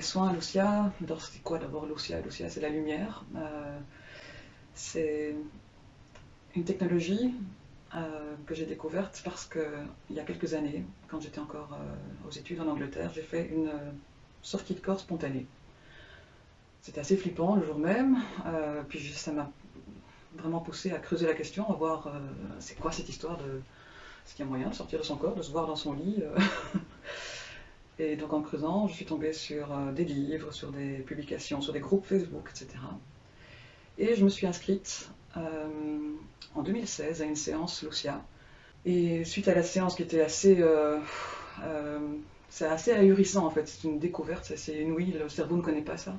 les soins Lucia. Alors c'est quoi d'abord Lucia? Lucia, c'est la lumière. C'est une technologie que j'ai découverte parce qu'il y a quelques années, quand j'étais encore aux études en Angleterre, j'ai fait une sortie de corps spontanée. C'était assez flippant le jour même, puis ça m'a vraiment poussé à creuser la question, à voir c'est quoi cette histoire de... Est-ce qu'il y a moyen de sortir de son corps, de se voir dans son lit Et donc en creusant, je suis tombée sur des livres, sur des publications, sur des groupes Facebook, etc. Et je me suis inscrite en 2016 à une séance Lucia. Et suite à la séance qui était c'est assez ahurissant en fait, c'est une découverte, c'est assez inouï, le cerveau ne connaît pas ça.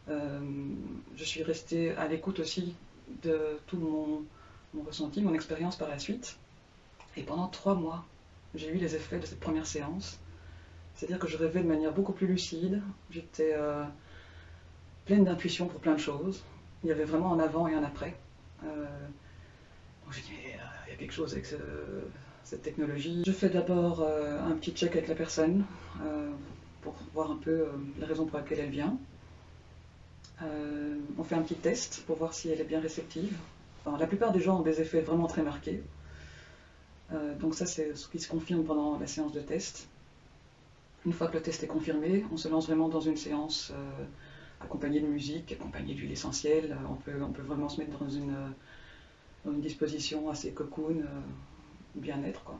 Je suis restée à l'écoute aussi de tout mon ressenti, mon expérience par la suite. Et pendant 3 mois, j'ai eu les effets de cette première séance. C'est-à-dire que je rêvais de manière beaucoup plus lucide, j'étais pleine d'intuition pour plein de choses. Il y avait vraiment un avant et un après. Donc j'ai dit, mais il y a quelque chose avec cette technologie. Je fais d'abord un petit check avec la personne pour voir un peu la raison pour laquelle elle vient. On fait un petit test pour voir si elle est bien réceptive. Enfin, la plupart des gens ont des effets vraiment très marqués. Donc ça, c'est ce qui se confirme pendant la séance de test. Une fois que le test est confirmé, on se lance vraiment dans une séance accompagnée de musique, accompagnée d'huile essentielle. On peut vraiment se mettre dans une disposition assez cocoon, bien-être, quoi.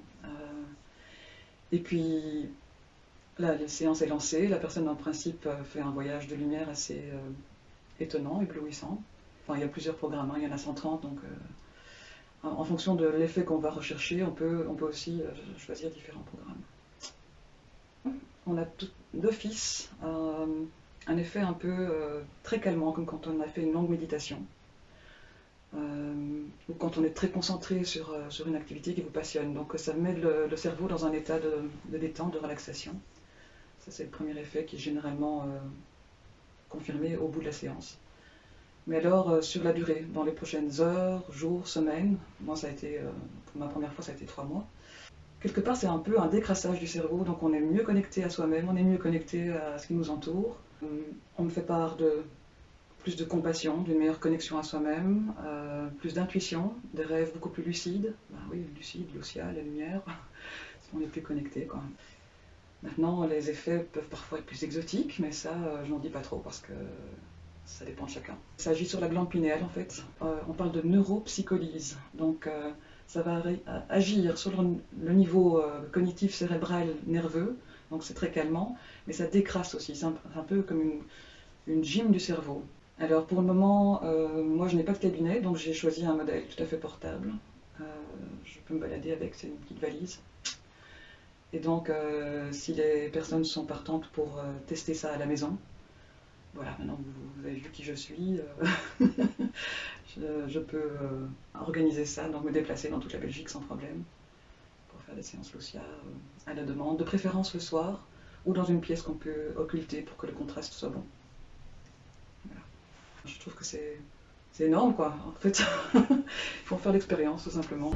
Et puis, là, la séance est lancée. La personne, en principe, fait un voyage de lumière assez étonnant, éblouissant. Enfin, il y a plusieurs programmes, hein, il y en a 130, donc en fonction de l'effet qu'on va rechercher, on peut aussi choisir différents programmes. On a d'office un effet un peu très calmant, comme quand on a fait une longue méditation, ou quand on est très concentré sur une activité qui vous passionne. Donc ça met le cerveau dans un état de détente, de relaxation. Ça, c'est le premier effet qui est généralement confirmé au bout de la séance. Mais alors, sur la durée, dans les prochaines heures, jours, semaines, moi ça a été, pour ma première fois, ça a été 3 mois. Quelque part, c'est un peu un décrassage du cerveau, donc on est mieux connecté à soi-même, on est mieux connecté à ce qui nous entoure. On me fait part de plus de compassion, d'une meilleure connexion à soi-même, plus d'intuition, des rêves beaucoup plus lucides. Ben oui, lucide, Lucia, la lumière, on est plus connecté, quoi. Maintenant, les effets peuvent parfois être plus exotiques, mais ça, je n'en dis pas trop parce que ça dépend de chacun. Il s'agit sur la glande pinéale, en fait. On parle de neuropsycholyse. Donc, ça va agir sur le niveau cognitif cérébral nerveux, donc c'est très calmant, mais ça décrasse aussi. C'est un peu comme une gym du cerveau. Alors, pour le moment, moi, je n'ai pas de cabinet, donc j'ai choisi un modèle tout à fait portable. Je peux me balader avec, c'est une petite valise. Et donc, si les personnes sont partantes pour tester ça à la maison, voilà, maintenant vous avez vu qui je suis, je peux organiser ça, donc me déplacer dans toute la Belgique sans problème pour faire des séances Lucia à la demande, de préférence le soir ou dans une pièce qu'on peut occulter pour que le contraste soit bon. Voilà. Je trouve que c'est énorme, quoi. En fait, il faut en faire l'expérience tout simplement.